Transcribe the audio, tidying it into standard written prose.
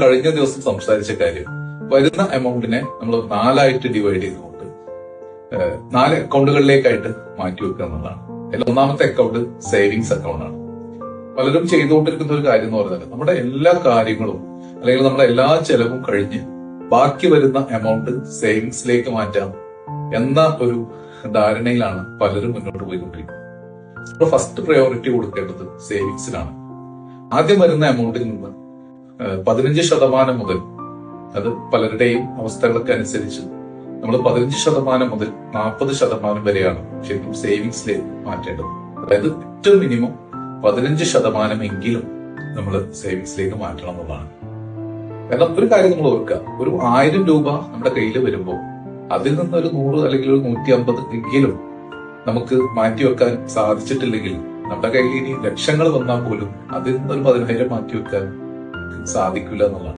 കഴിഞ്ഞ ദിവസം സംസാരിച്ച കാര്യം, വരുന്ന എമൗണ്ടിനെ നമ്മൾ 4ആയിട്ട് ഡിവൈഡ് ചെയ്തുകൊണ്ട് 4 അക്കൗണ്ടുകളിലേക്കായിട്ട് മാറ്റി വെക്കുക എന്നുള്ളതാണ്. അതിൽ ഒന്നാമത്തെ അക്കൗണ്ട് സേവിങ്സ് അക്കൗണ്ട് ആണ്. പലരും ചെയ്തുകൊണ്ടിരിക്കുന്ന ഒരു കാര്യം എന്ന് പറഞ്ഞാൽ നമ്മുടെ എല്ലാ കാര്യങ്ങളും അല്ലെങ്കിൽ നമ്മുടെ എല്ലാ ചെലവും കഴിഞ്ഞ് ബാക്കി വരുന്ന എമൗണ്ട് സേവിങ്സിലേക്ക് മാറ്റാം എന്ന ഒരു ധാരണയിലാണ് പലരും മുന്നോട്ട് പോയിക്കൊണ്ടിരിക്കുന്നത്. ഫസ്റ്റ് പ്രയോറിറ്റി കൊടുക്കേണ്ടത് സേവിങ്സിനാണ്. ആദ്യം വരുന്ന എമൗണ്ടിൽ നിന്ന് 15% മുതൽ, അത് പലരുടെയും അവസ്ഥകളൊക്കെ അനുസരിച്ച് നമ്മൾ 15% മുതൽ 40% വരെയാണ് ശരിക്കും സേവിങ്സിലേക്ക് മാറ്റേണ്ടത്. അതായത് ഏറ്റവും മിനിമം 15% എങ്കിലും നമ്മൾ സേവിങ്സിലേക്ക് മാറ്റണം എന്നുള്ളതാണ്. കാരണം ഒരു കാര്യം നമ്മൾ ഓർക്കുക, ഒരു 1000 രൂപ നമ്മുടെ കയ്യിൽ വരുമ്പോൾ അതിൽ നിന്ന് ഒരു 100 അല്ലെങ്കിൽ ഒരു 150 എങ്കിലും നമുക്ക് മാറ്റിവെക്കാൻ സാധിച്ചിട്ടില്ലെങ്കിൽ, നമ്മുടെ കയ്യിൽ ഇനി ലക്ഷങ്ങൾ വന്നാൽ പോലും അതിൽ നിന്നൊരു 10,000 മാറ്റിവെക്കാൻ സാധിക്കില്ല എന്നുള്ളതാണ്.